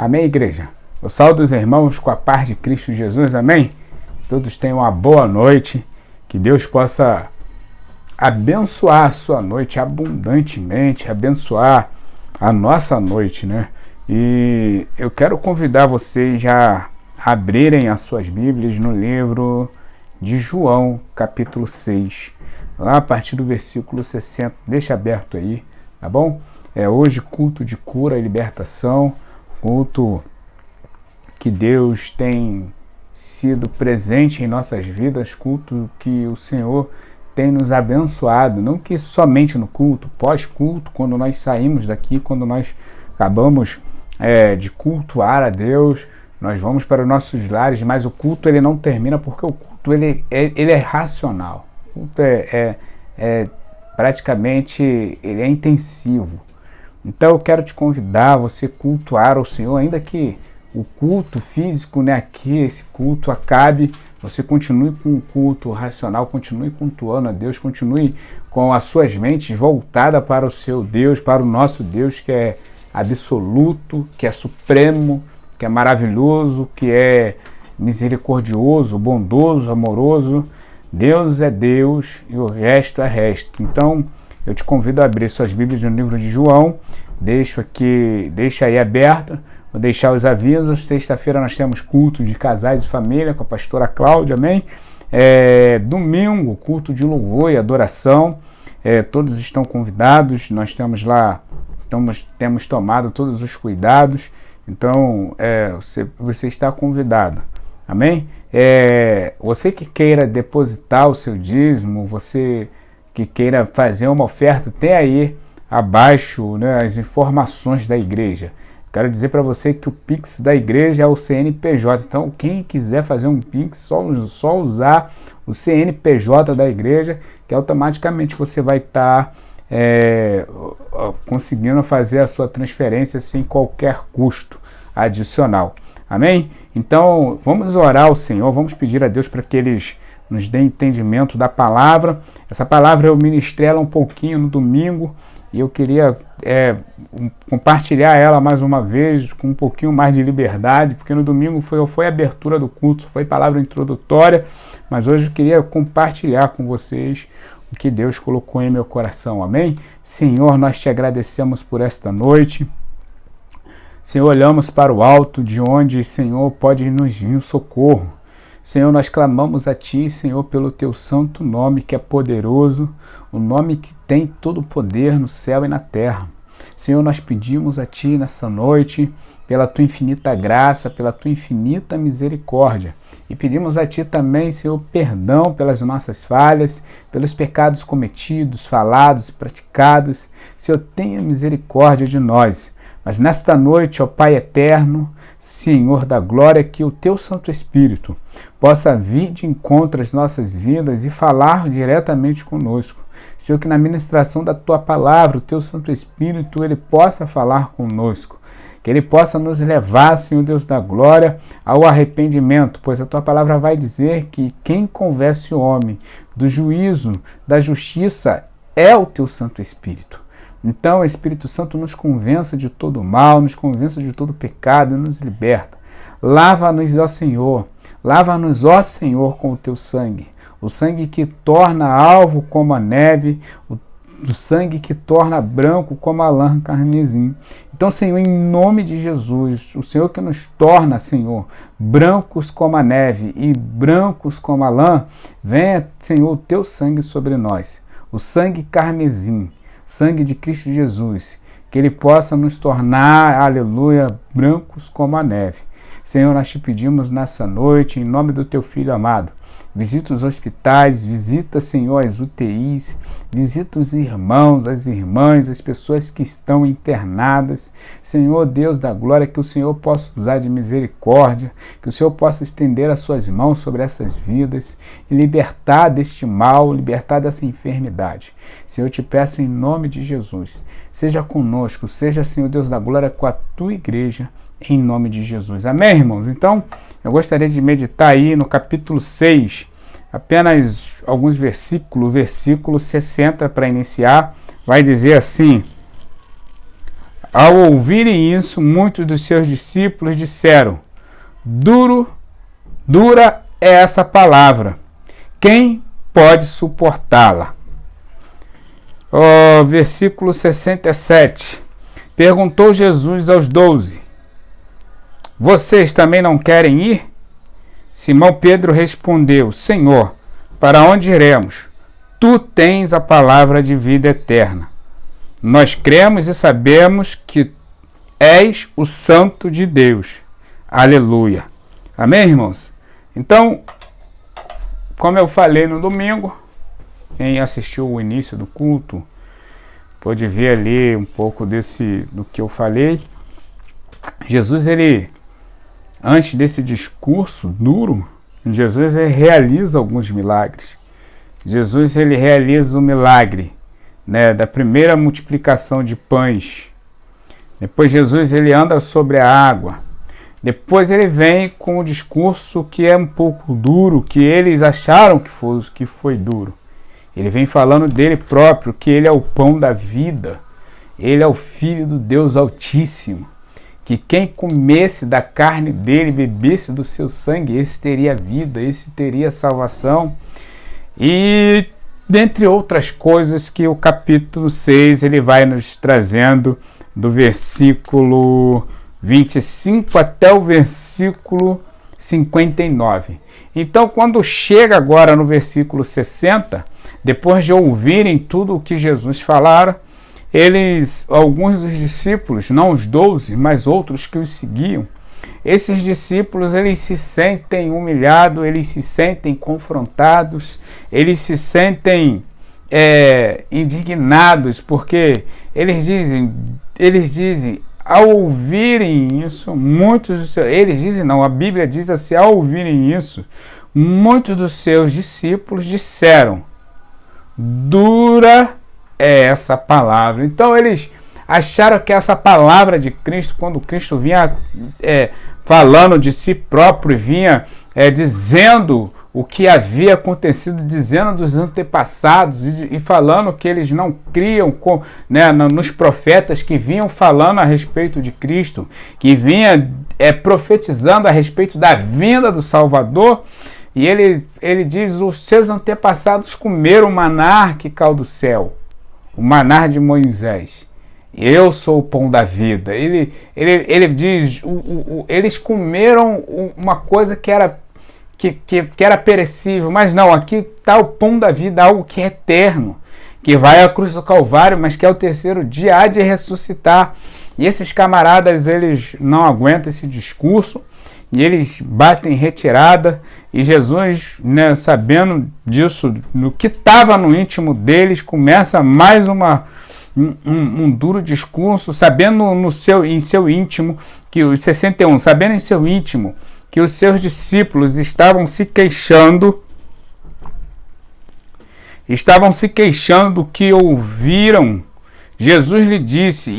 Amém, igreja? Eu saúdo os irmãos com a paz de Cristo Jesus, amém? Todos tenham uma boa noite, que Deus possa abençoar a sua noite abundantemente, abençoar a nossa noite, né? E eu quero convidar vocês a abrirem as suas Bíblias no livro de João, capítulo 6, lá a partir do versículo 60, deixa aberto aí, tá bom? É hoje culto de cura e libertação, culto que Deus tem sido presente em nossas vidas, culto que o Senhor tem nos abençoado, não que somente no culto, pós-culto, quando nós saímos daqui, quando nós acabamos de cultuar a Deus, nós vamos para os nossos lares, mas o culto ele não termina, porque o culto ele é racional, o culto praticamente ele é intensivo. Então eu quero te convidar a você cultuar ao Senhor, ainda que o culto físico, né, aqui, esse culto acabe, você continue com o culto racional, continue cultuando a Deus, continue com as suas mentes voltadas para o seu Deus, para o nosso Deus que é absoluto, que é supremo, que é maravilhoso, que é misericordioso, bondoso, amoroso. Deus é Deus e o resto é resto. Então eu te convido a abrir suas Bíblias no livro de João, deixa aí aberta, vou deixar os avisos. Sexta-feira nós temos culto de casais e família com a pastora Cláudia, amém? Domingo, culto de louvor e adoração, todos estão convidados, nós temos lá, temos tomado todos os cuidados, então você está convidado, amém? Você que queira depositar o seu dízimo, você que queira fazer uma oferta, tem aí abaixo, né, as informações da igreja. Quero dizer para você que o Pix da igreja é o CNPJ, então quem quiser fazer um Pix, só usar o CNPJ da igreja, que automaticamente você vai estar conseguindo fazer a sua transferência sem qualquer custo adicional, amém? Então vamos orar ao Senhor, vamos pedir a Deus para que eles nos dê entendimento da palavra. Essa palavra eu ministrei ela um pouquinho no domingo e eu queria compartilhar ela mais uma vez com um pouquinho mais de liberdade, porque no domingo foi a abertura do culto, foi palavra introdutória, mas hoje eu queria compartilhar com vocês o que Deus colocou em meu coração, amém? Senhor, nós te agradecemos por esta noite. Senhor, olhamos para o alto, de onde, Senhor, pode nos vir o socorro. Senhor, nós clamamos a Ti, Senhor, pelo Teu santo nome que é poderoso, o nome que tem todo o poder no céu e na terra. Senhor, nós pedimos a Ti nessa noite, pela Tua infinita graça, pela Tua infinita misericórdia. E pedimos a Ti também, Senhor, perdão pelas nossas falhas, pelos pecados cometidos, falados e praticados. Senhor, tenha misericórdia de nós. Mas nesta noite, ó Pai eterno, Senhor da glória, que o Teu Santo Espírito possa vir de encontro às nossas vidas e falar diretamente conosco. Senhor, que na ministração da Tua palavra, o Teu Santo Espírito, Ele possa falar conosco. Que Ele possa nos levar, Senhor Deus da glória, ao arrependimento, pois a Tua palavra vai dizer que quem convence o homem do juízo, da justiça, é o Teu Santo Espírito. Então, Espírito Santo, nos convença de todo mal, nos convença de todo pecado e nos liberta. Lava-nos, ó Senhor, lava-nos, ó Senhor, com o Teu sangue. O sangue que torna alvo como a neve, o sangue que torna branco como a lã carmesim. Então, Senhor, em nome de Jesus, o Senhor que nos torna, Senhor, brancos como a neve e brancos como a lã, venha, Senhor, o Teu sangue sobre nós. O sangue carmesim, sangue de Cristo Jesus, que Ele possa nos tornar, aleluia, brancos como a neve. Senhor, nós te pedimos nessa noite, em nome do Teu Filho amado, visita os hospitais, visita, Senhor, as UTIs, visita os irmãos, as irmãs, as pessoas que estão internadas. Senhor, Deus da glória, que o Senhor possa usar de misericórdia, que o Senhor possa estender as suas mãos sobre essas vidas e libertar deste mal, libertar dessa enfermidade. Senhor, eu te peço em nome de Jesus, seja conosco, seja, Senhor Deus da glória, com a Tua igreja, em nome de Jesus. Amém, irmãos? Então, eu gostaria de meditar aí no capítulo 6, apenas alguns versículos, versículo 60 para iniciar, vai dizer assim: Ao ouvirem isso, muitos dos seus discípulos disseram: dura é essa palavra. Quem pode suportá-la? Versículo 67. Perguntou Jesus aos 12: vocês também não querem ir? Simão Pedro respondeu: Senhor, para onde iremos? Tu tens a palavra de vida eterna. Nós cremos e sabemos que és o Santo de Deus. Aleluia. Amém, irmãos? Então, como eu falei no domingo, quem assistiu o início do culto pode ver ali um pouco do que eu falei. Jesus, antes desse discurso duro, Jesus realiza alguns milagres. Jesus realiza o milagre, né, da primeira multiplicação de pães. Depois Jesus anda sobre a água. Depois ele vem com o discurso que é um pouco duro, que eles acharam que foi duro. Ele vem falando dele próprio, que ele é o pão da vida. Ele é o Filho do Deus Altíssimo. Que quem comesse da carne dele, bebesse do seu sangue, esse teria vida, esse teria salvação. E dentre outras coisas que o capítulo 6 ele vai nos trazendo do versículo 25 até o versículo 59. Então, quando chega agora no versículo 60, depois de ouvirem tudo o que Jesus falara, alguns dos discípulos, não os 12, mas outros que os seguiam, esses discípulos, eles se sentem humilhados, eles se sentem confrontados, eles se sentem indignados, porque eles dizem, ao ouvirem isso, a Bíblia diz assim, ao ouvirem isso, muitos dos seus discípulos disseram: dura é essa palavra. Então eles acharam que essa palavra de Cristo, quando Cristo vinha falando de si próprio e vinha dizendo o que havia acontecido, dizendo dos antepassados e falando que eles não criam nos profetas que vinham falando a respeito de Cristo, que vinha profetizando a respeito da vinda do Salvador. E ele diz: os seus antepassados comeram o maná que caiu do céu, o maná de Moisés. Eu sou o pão da vida. Ele diz, eles comeram uma coisa que era perecível, mas não, aqui está o pão da vida, algo que é eterno, que vai à cruz do Calvário, mas que ao terceiro dia há de ressuscitar. E esses camaradas, eles não aguentam esse discurso, e eles batem em retirada, e Jesus, sabendo disso, no que estava no íntimo deles, começa mais um duro discurso, sabendo em seu íntimo, que os 61, sabendo em seu íntimo, que os seus discípulos estavam se queixando do que ouviram. Jesus lhe disse: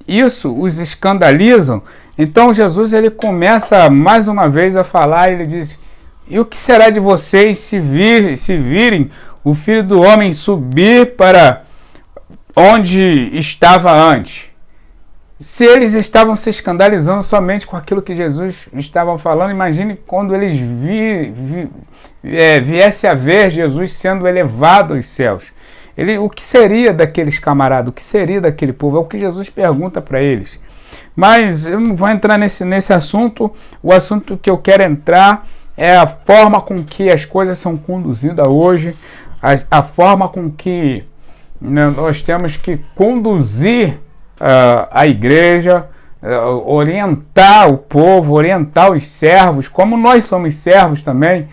isso os escandalizam? Então Jesus ele começa mais uma vez a falar, ele diz: e o que será de vocês se virem o Filho do Homem subir para onde estava antes? Se eles estavam se escandalizando somente com aquilo que Jesus estava falando, imagine quando eles viessem a ver Jesus sendo elevado aos céus. O que seria daqueles camaradas? O que seria daquele povo? É o que Jesus pergunta para eles. Mas eu não vou entrar nesse assunto. O assunto que eu quero entrar é a forma com que as coisas são conduzidas hoje, a forma com que nós temos que conduzir a igreja, orientar o povo, orientar os servos, como nós somos servos também,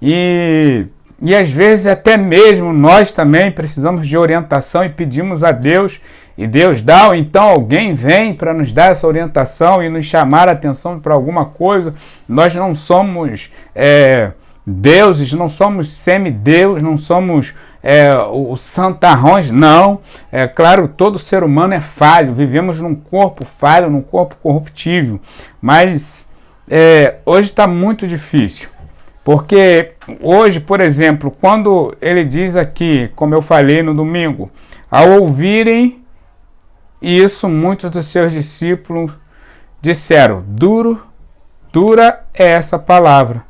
e às vezes até mesmo nós também precisamos de orientação e pedimos a Deus, e Deus dá, ou então alguém vem para nos dar essa orientação e nos chamar a atenção para alguma coisa. Nós não somos deuses, não somos semideus, não somos os santarrões, não. Claro, todo ser humano é falho, vivemos num corpo falho, num corpo corruptível, mas hoje está muito difícil, porque hoje, por exemplo, quando ele diz aqui, como eu falei no domingo, ao ouvirem E isso muitos dos seus discípulos disseram: dura é essa palavra.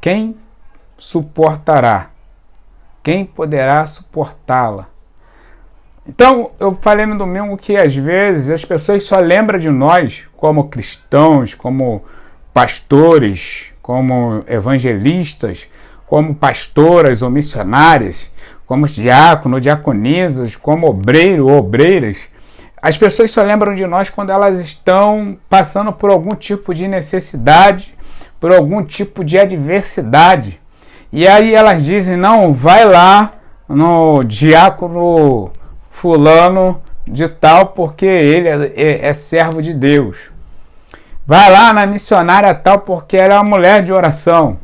Quem suportará? Quem poderá suportá-la? Então, eu falei no domingo que às vezes as pessoas só lembram de nós como cristãos, como pastores, como evangelistas, como pastoras ou missionárias, como diácono, diaconisas, como obreiro ou obreiras. As pessoas só lembram de nós quando elas estão passando por algum tipo de necessidade, por algum tipo de adversidade. E aí elas dizem: não, vai lá no diácono fulano de tal, porque ele é servo de Deus. Vai lá na missionária tal, porque ela é uma mulher de oração.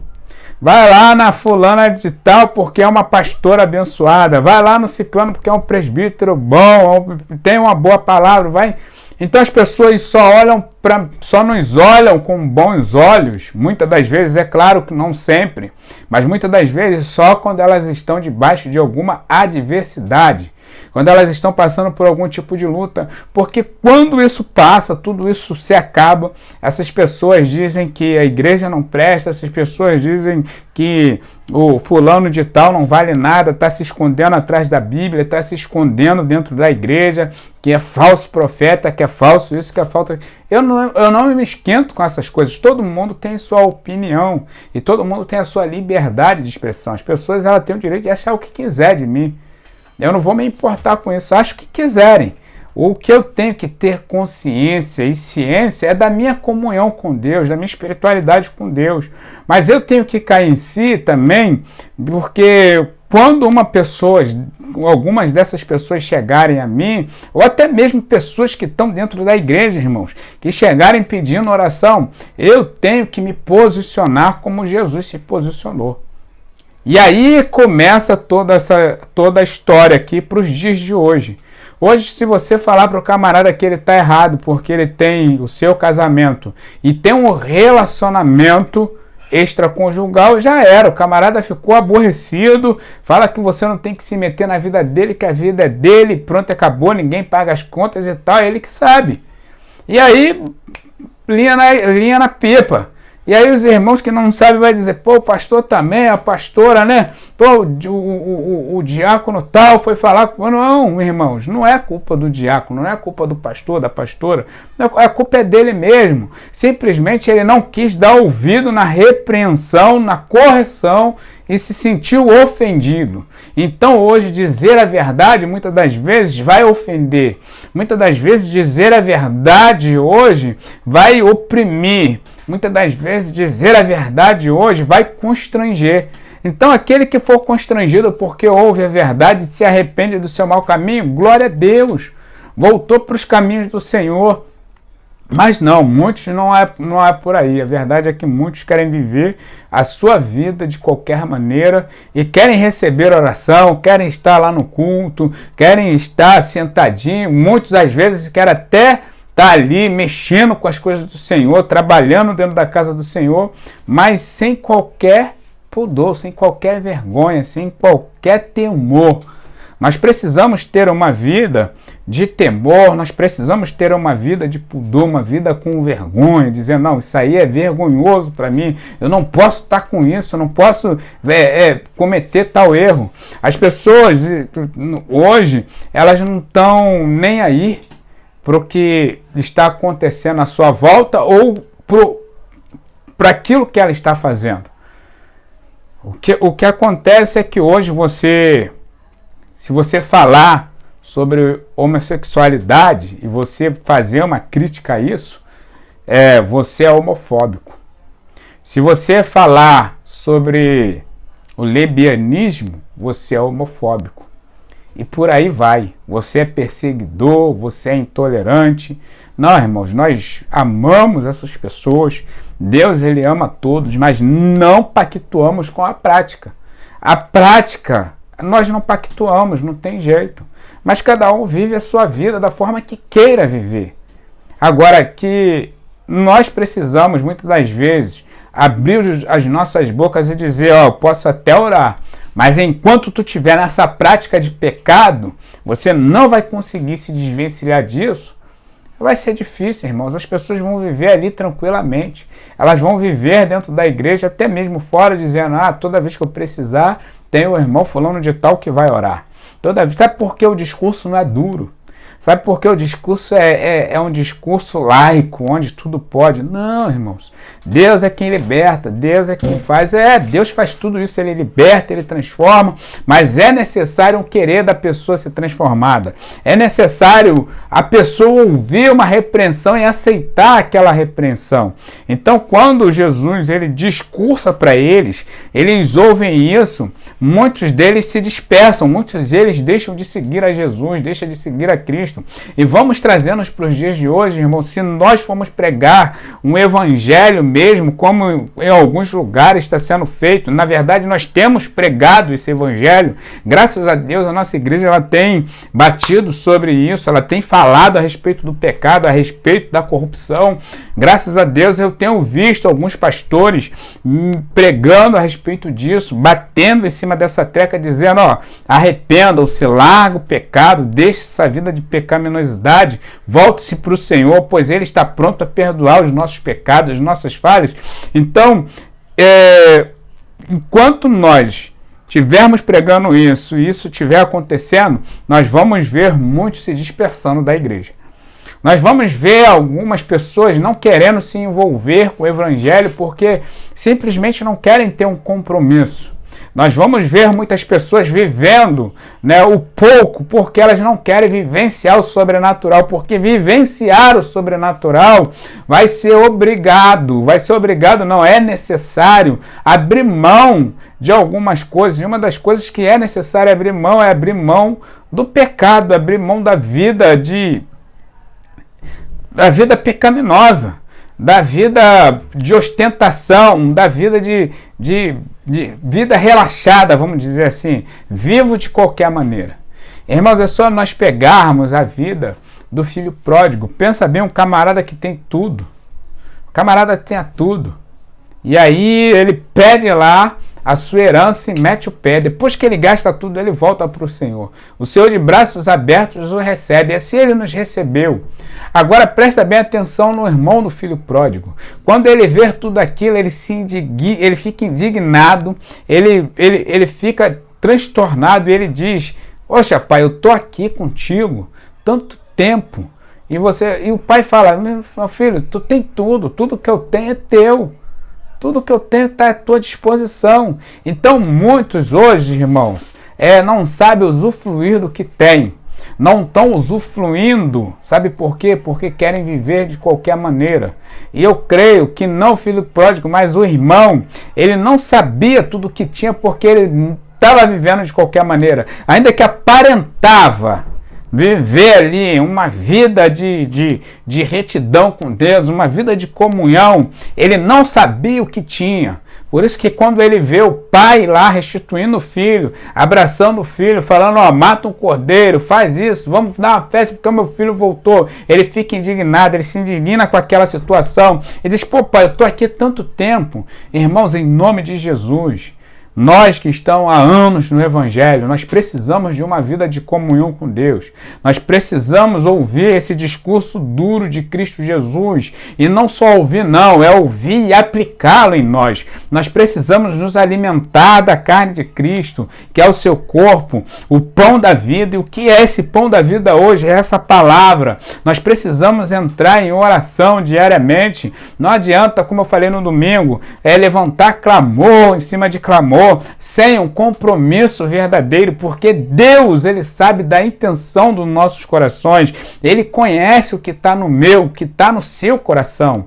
Vai lá na fulana de tal, porque é uma pastora abençoada. Vai lá no ciclano, porque é um presbítero bom, tem uma boa palavra. Vai. Então as pessoas só nos olham com bons olhos. Muitas das vezes, é claro que não sempre, mas muitas das vezes só quando elas estão debaixo de alguma adversidade, quando elas estão passando por algum tipo de luta, porque quando isso passa, tudo isso se acaba, essas pessoas dizem que a igreja não presta, essas pessoas dizem que o fulano de tal não vale nada, está se escondendo atrás da Bíblia, está se escondendo dentro da igreja, que é falso profeta, que é falso isso, que é falso... Eu não me esquento com essas coisas. Todo mundo tem sua opinião e todo mundo tem a sua liberdade de expressão. As pessoas têm o direito de achar o que quiser de mim. Eu não vou me importar com isso, acho que quiserem. O que eu tenho que ter consciência e ciência é da minha comunhão com Deus, da minha espiritualidade com Deus. Mas eu tenho que cair em si também, porque quando algumas dessas pessoas chegarem a mim, ou até mesmo pessoas que estão dentro da igreja, irmãos, que chegarem pedindo oração, eu tenho que me posicionar como Jesus se posicionou. E aí começa toda a história aqui para os dias de hoje. Hoje, se você falar para o camarada que ele está errado porque ele tem o seu casamento e tem um relacionamento extraconjugal, já era. O camarada ficou aborrecido, fala que você não tem que se meter na vida dele, que a vida é dele, pronto, acabou, ninguém paga as contas e tal, é ele que sabe. E aí, linha na pipa. E aí os irmãos que não sabem vai dizer: pô, o pastor também, a pastora, né? Pô, o diácono tal foi falar com... Não, irmãos, não é culpa do diácono, não é culpa do pastor, da pastora. A culpa é dele mesmo. Simplesmente ele não quis dar ouvido na repreensão, na correção e se sentiu ofendido. Então hoje dizer a verdade muitas das vezes vai ofender. Muitas das vezes dizer a verdade hoje vai oprimir. Muitas das vezes dizer a verdade hoje vai constranger. Então aquele que for constrangido porque ouve a verdade e se arrepende do seu mau caminho, glória a Deus, voltou para os caminhos do Senhor. Mas não, muitos não é por aí. A verdade é que muitos querem viver a sua vida de qualquer maneira e querem receber oração, querem estar lá no culto, querem estar sentadinho. Muitos às vezes querem até estar ali mexendo com as coisas do Senhor, trabalhando dentro da casa do Senhor, mas sem qualquer pudor, sem qualquer vergonha, sem qualquer temor. Nós precisamos ter uma vida de temor, nós precisamos ter uma vida de pudor, uma vida com vergonha, dizendo: não, isso aí é vergonhoso para mim, eu não posso estar com isso, eu não posso cometer tal erro. As pessoas hoje, elas não estão nem aí para o que está acontecendo à sua volta ou para aquilo que ela está fazendo. O que acontece é que hoje se você falar sobre homossexualidade e você fazer uma crítica a isso, você é homofóbico. Se você falar sobre o lesbianismo, você é homofóbico. E por aí vai. Você é perseguidor, você é intolerante. Não, irmãos, nós amamos essas pessoas. Deus, ele ama todos, mas não pactuamos com a prática. A prática, nós não pactuamos, não tem jeito. Mas cada um vive a sua vida da forma que queira viver. Agora, que nós precisamos, muitas das vezes, abrir as nossas bocas e dizer: eu posso até orar, Mas enquanto tu estiver nessa prática de pecado, você não vai conseguir se desvencilhar disso. Vai ser difícil, irmãos. As pessoas vão viver ali tranquilamente. Elas vão viver dentro da igreja, até mesmo fora, dizendo, toda vez que eu precisar, tem o irmão fulano de tal que vai orar. Sabe por que o discurso não é duro? Sabe por que o discurso é um discurso laico, onde tudo pode? Não, irmãos. Deus é quem liberta, Deus é quem faz. Deus faz tudo isso, Ele liberta, Ele transforma, mas é necessário um querer da pessoa ser transformada. É necessário a pessoa ouvir uma repreensão e aceitar aquela repreensão. Então, quando Jesus ele discursa para eles, eles ouvem isso, muitos deles se dispersam, muitos deles deixam de seguir a Jesus, deixam de seguir a Cristo. E vamos trazendo para os dias de hoje, irmão, se nós formos pregar um evangelho mesmo, como em alguns lugares está sendo feito, na verdade nós temos pregado esse evangelho, graças a Deus a nossa igreja ela tem batido sobre isso, ela tem falado a respeito do pecado, a respeito da corrupção, graças a Deus eu tenho visto alguns pastores pregando a respeito disso, batendo em cima dessa tecla, dizendo, arrependam-se, larga o pecado, deixe essa vida de pecaminosidade, volte-se para o Senhor, pois Ele está pronto a perdoar os nossos pecados, as nossas falhas. Então, enquanto nós estivermos pregando isso e isso estiver acontecendo, nós vamos ver muitos se dispersando da igreja. Nós vamos ver algumas pessoas não querendo se envolver com o evangelho porque simplesmente não querem ter um compromisso. Nós vamos ver muitas pessoas vivendo o pouco porque elas não querem vivenciar o sobrenatural, porque vivenciar o sobrenatural vai ser obrigado, não é necessário abrir mão de algumas coisas, e uma das coisas que é necessário abrir mão do pecado, abrir mão da vida pecaminosa, da vida de ostentação, da vida de vida relaxada, vamos dizer assim, vivo de qualquer maneira. Irmãos, é só nós pegarmos a vida do filho pródigo. Pensa bem, um camarada que tem tudo. O camarada tem tudo. E aí ele pede lá a sua herança e mete o pé. Depois que ele gasta tudo, ele volta para o Senhor. O Senhor de braços abertos o recebe. E assim ele nos recebeu. Agora presta bem atenção no irmão do filho pródigo. Quando ele vê tudo aquilo, ele fica indignado, ele fica transtornado e ele diz, poxa pai, eu estou aqui contigo tanto tempo. E o pai fala, meu filho, tu tem tudo que eu tenho é teu. Tudo que eu tenho está à tua disposição. Então, muitos hoje, irmãos, não sabem usufruir do que têm. Não estão usufruindo. Sabe por quê? Porque querem viver de qualquer maneira. E eu creio que não o filho pródigo, mas o irmão, ele não sabia tudo o que tinha porque ele estava vivendo de qualquer maneira. Ainda que aparentava viver ali uma vida de retidão com Deus, uma vida de comunhão, ele não sabia o que tinha. Por isso que quando ele vê o pai lá restituindo o filho, abraçando o filho, falando, mata um cordeiro, faz isso, vamos dar uma festa porque o meu filho voltou, ele fica indignado, ele se indigna com aquela situação e diz, pô pai, eu estou aqui tanto tempo. Irmãos, em nome de Jesus, nós que estamos há anos no Evangelho, nós precisamos de uma vida de comunhão com Deus. Nós precisamos ouvir esse discurso duro de Cristo Jesus. E não só ouvir, não, é ouvir e aplicá-lo em nós. Nós precisamos nos alimentar da carne de Cristo, que é o seu corpo, o pão da vida. E o que é esse pão da vida hoje? É essa palavra. Nós precisamos entrar em oração diariamente. Não adianta, como eu falei no domingo, levantar clamor em cima de clamor, sem um compromisso verdadeiro, porque Deus, Ele sabe da intenção dos nossos corações, Ele conhece o que está no meu, o que está no seu coração.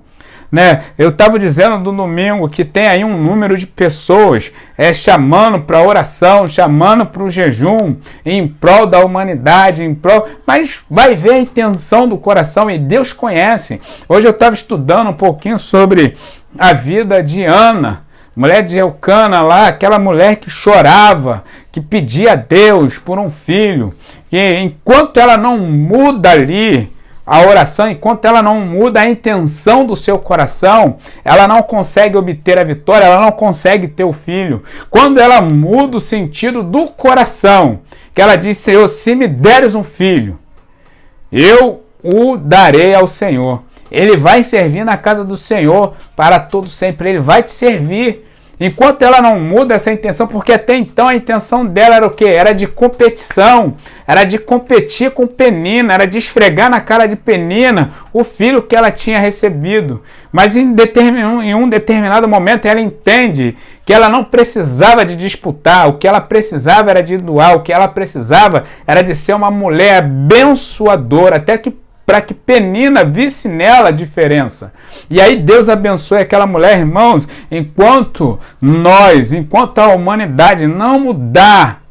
Eu estava dizendo no domingo que tem aí um número de pessoas chamando para oração, chamando para o jejum, em prol da humanidade, mas vai ver a intenção do coração e Deus conhece. Hoje eu estava estudando um pouquinho sobre a vida de Ana, mulher de Elcana lá, aquela mulher que chorava, que pedia a Deus por um filho, que enquanto ela não muda ali a oração, enquanto ela não muda a intenção do seu coração, ela não consegue obter a vitória, ela não consegue ter o filho. Quando ela muda o sentido do coração, que ela diz: Senhor, se me deres um filho, eu o darei ao Senhor. Ele vai servir na casa do Senhor para todo sempre. Ele vai te servir. Enquanto ela não muda essa intenção, porque até então a intenção dela era o quê? Era de competição, era de competir com Penina, era de esfregar na cara de Penina o filho que ela tinha recebido. Mas em um determinado momento ela entende que ela não precisava de disputar, o que ela precisava era de doar, o que ela precisava era de ser uma mulher abençoadora, até que para que Penina visse nela a diferença. E aí Deus abençoe aquela mulher, irmãos, enquanto a humanidade não mudar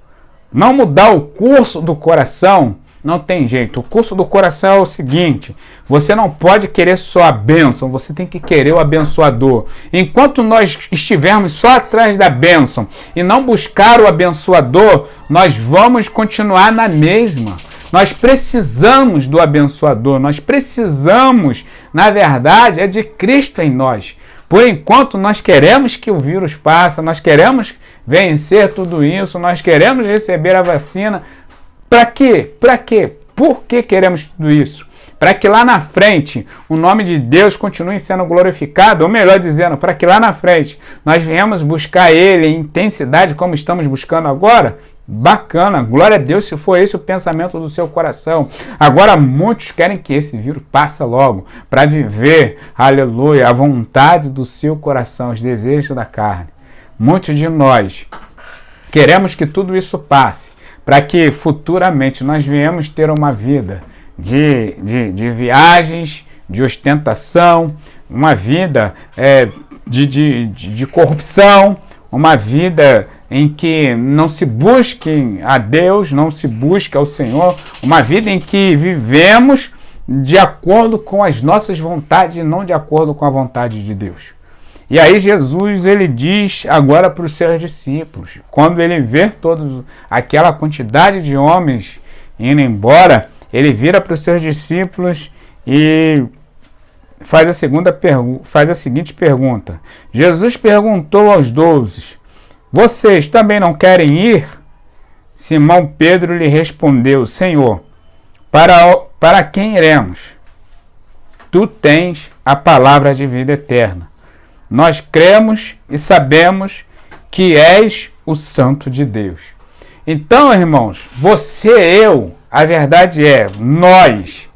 o curso do coração, não tem jeito. O curso do coração é o seguinte: você não pode querer só a bênção, você tem que querer o abençoador. Enquanto nós estivermos só atrás da bênção e não buscar o abençoador, nós vamos continuar na mesma. Nós precisamos do abençoador, nós precisamos, na verdade, é de Cristo em nós. Por enquanto, nós queremos que o vírus passe, nós queremos vencer tudo isso, nós queremos receber a vacina. Para quê? Para quê? Por que queremos tudo isso? Para que lá na frente o nome de Deus continue sendo glorificado, ou melhor dizendo, para que lá na frente nós venhamos buscar Ele em intensidade como estamos buscando agora? Bacana, glória a Deus se for esse o pensamento do seu coração. Agora muitos querem que esse vírus passe logo, para viver, aleluia, a vontade do seu coração, os desejos da carne. Muitos de nós queremos que tudo isso passe, para que futuramente nós venhamos ter uma vida de viagens, de ostentação, uma vida de corrupção, uma vida em que não se busque a Deus, não se busca ao Senhor, uma vida em que vivemos de acordo com as nossas vontades e não de acordo com a vontade de Deus. E aí Jesus, ele diz agora para os seus discípulos, quando ele vê toda aquela quantidade de homens indo embora, ele vira para os seus discípulos e faz a seguinte pergunta. Jesus perguntou aos 12, vocês também não querem ir? Simão Pedro lhe respondeu, Senhor, para quem iremos? Tu tens a palavra de vida eterna. Nós cremos e sabemos que és o Santo de Deus. Então, irmãos, a verdade é, nós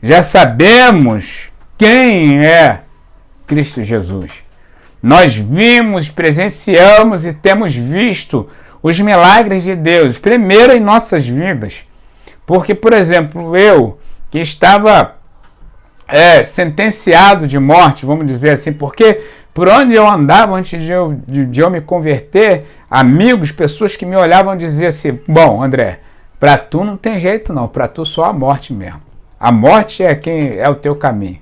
já sabemos quem é Cristo Jesus. Nós vimos, presenciamos e temos visto os milagres de Deus, primeiro em nossas vidas. Porque, por exemplo, eu que estava sentenciado de morte, vamos dizer assim, porque por onde eu andava antes de eu me converter, amigos, pessoas que me olhavam diziam assim, bom, André, para tu não tem jeito não, para tu só a morte mesmo. A morte é quem é o teu caminho.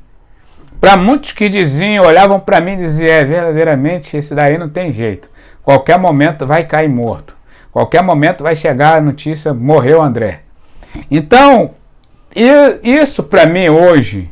Para muitos que olhavam para mim e diziam, verdadeiramente, esse daí não tem jeito. Qualquer momento vai cair morto. Qualquer momento vai chegar a notícia, morreu André. Então, isso para mim hoje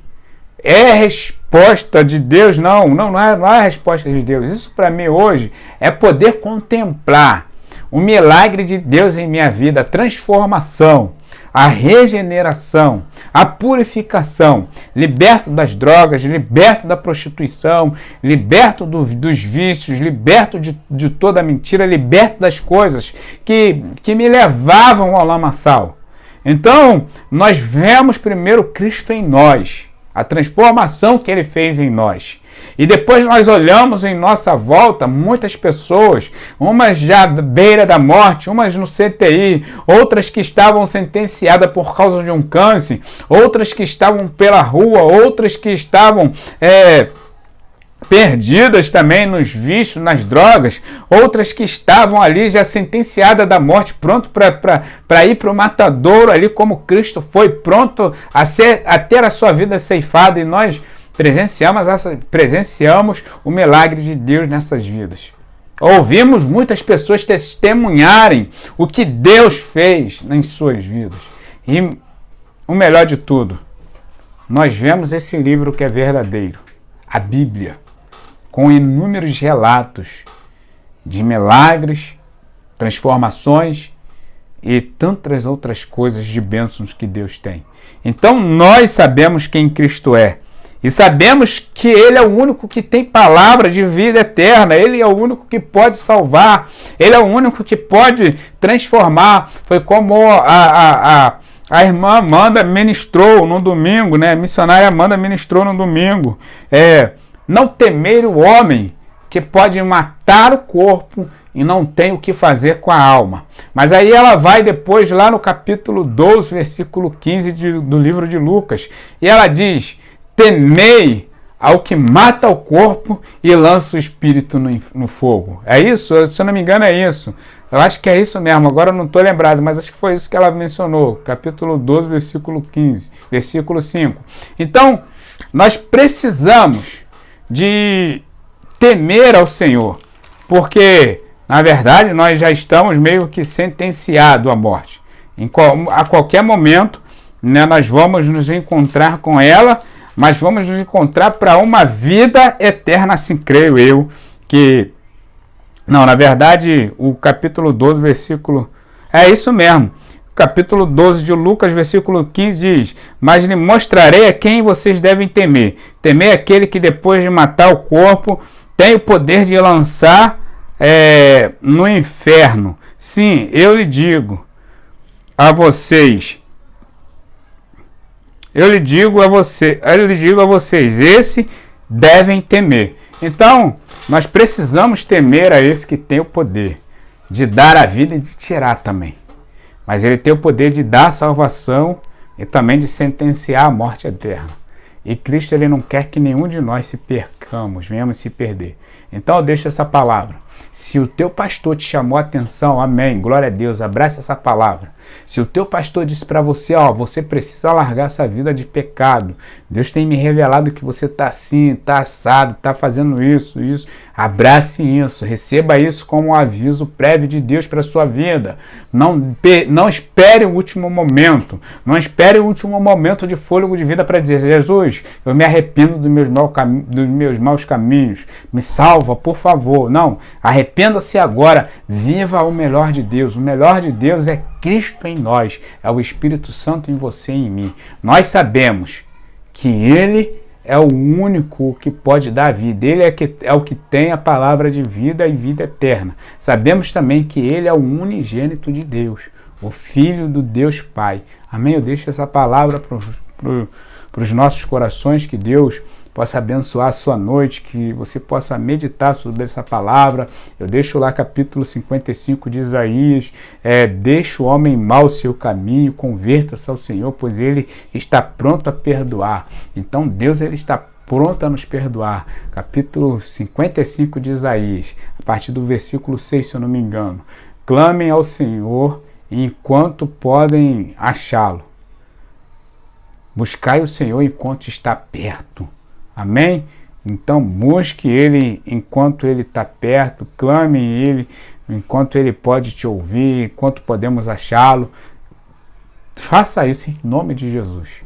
é resposta de Deus? Não é a resposta de Deus. Isso para mim hoje é poder contemplar o milagre de Deus em minha vida, a transformação, a regeneração, a purificação, liberto das drogas, liberto da prostituição, liberto dos vícios, liberto de toda a mentira, liberto das coisas que me levavam ao lamaçal. Então, nós vemos primeiro Cristo em nós, a transformação que Ele fez em nós. E depois nós olhamos em nossa volta muitas pessoas, umas já à beira da morte, umas no CTI, outras que estavam sentenciadas por causa de um câncer, outras que estavam pela rua, outras que estavam perdidas também nos vícios, nas drogas, outras que estavam ali já sentenciadas da morte, pronto para ir para o matadouro ali, como Cristo foi pronto a ter a sua vida ceifada, e nós presenciamos o milagre de Deus nessas vidas. Ouvimos muitas pessoas testemunharem o que Deus fez em suas vidas. E o melhor de tudo, nós vemos esse livro que é verdadeiro, a Bíblia, com inúmeros relatos de milagres, transformações e tantas outras coisas de bênçãos que Deus tem. Então nós sabemos quem Cristo é. E sabemos que Ele é o único que tem palavra de vida eterna. Ele é o único que pode salvar. Ele é o único que pode transformar. Foi como a irmã Amanda ministrou no domingo, né? A missionária Amanda ministrou no domingo. Não temer o homem que pode matar o corpo e não tem o que fazer com a alma. Mas aí ela vai depois lá no capítulo 12, versículo 15 do livro de Lucas. E ela diz: temei ao que mata o corpo e lança o espírito no fogo. É isso? Se eu não me engano é isso. Eu acho que é isso mesmo, agora eu não estou lembrado, mas acho que foi isso que ela mencionou. Capítulo 12, versículo 15, versículo 5. Então, nós precisamos de temer ao Senhor, porque, na verdade, nós já estamos meio que sentenciados à morte. A qualquer momento, né, nós vamos nos encontrar com ela, mas vamos nos encontrar para uma vida eterna, assim creio eu, que... Não, na verdade, o capítulo 12, versículo... É isso mesmo. Capítulo 12 de Lucas, versículo 15 diz: mas lhe mostrarei a quem vocês devem temer. Temer aquele que depois de matar o corpo tem o poder de lançar no inferno. Sim, eu lhe digo a vocês, esse devem temer. Então, nós precisamos temer a esse que tem o poder de dar a vida e de tirar também. Mas ele tem o poder de dar a salvação e também de sentenciar a morte eterna. E Cristo, ele não quer que nenhum de nós se percamos, venhamos se perder. Então eu deixo essa palavra. Se o teu pastor te chamou a atenção, amém, glória a Deus, abraça essa palavra. Se o teu pastor disse para você, você precisa largar essa vida de pecado, Deus tem me revelado que você está assim, está assado, está fazendo isso, abrace isso, receba isso como um aviso prévio de Deus para a sua vida. Não espere o último momento, não espere o último momento de fôlego de vida para dizer: Jesus, eu me arrependo dos meus maus caminhos, me salva, por favor. Não, arrependa-se agora, viva o melhor de Deus. O melhor de Deus é Cristo em nós, é o Espírito Santo em você e em mim. Nós sabemos que Ele é o único que pode dar vida. Ele é o que tem a palavra de vida e vida eterna. Sabemos também que Ele é o unigênito de Deus, o Filho do Deus Pai. Amém? Eu deixo essa palavra para os nossos corações, que Deus possa abençoar a sua noite, que você possa meditar sobre essa palavra. Eu deixo lá capítulo 55 de Isaías: deixa o homem mau o seu caminho, converta-se ao Senhor, pois Ele está pronto a perdoar. Então Deus, Ele está pronto a nos perdoar. Capítulo 55 de Isaías, a partir do versículo 6, se eu não me engano: clamem ao Senhor enquanto podem achá-lo. Buscai o Senhor enquanto está perto. Amém? Então busque Ele enquanto Ele está perto, clame Ele enquanto Ele pode te ouvir, enquanto podemos achá-lo. Faça isso em nome de Jesus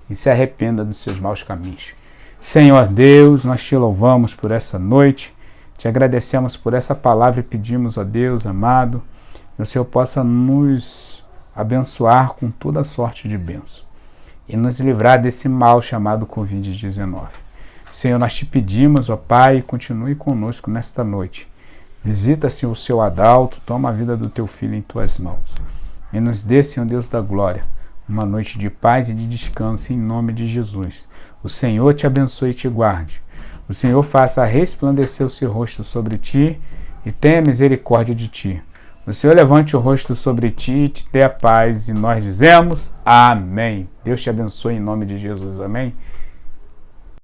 e se arrependa dos seus maus caminhos. Senhor Deus, nós te louvamos por essa noite, te agradecemos por essa palavra e pedimos, ó Deus amado, que o Senhor possa nos abençoar com toda sorte de bênção e nos livrar desse mal chamado Covid-19. Senhor, nós te pedimos, ó Pai, continue conosco nesta noite. Visita, Senhor, o seu Adalto, toma a vida do teu filho em tuas mãos. E nos dê, Senhor Deus da glória, uma noite de paz e de descanso em nome de Jesus. O Senhor te abençoe e te guarde. O Senhor faça resplandecer o seu rosto sobre ti e tenha misericórdia de ti. O Senhor levante o rosto sobre ti e te dê a paz. E nós dizemos amém. Deus te abençoe em nome de Jesus. Amém.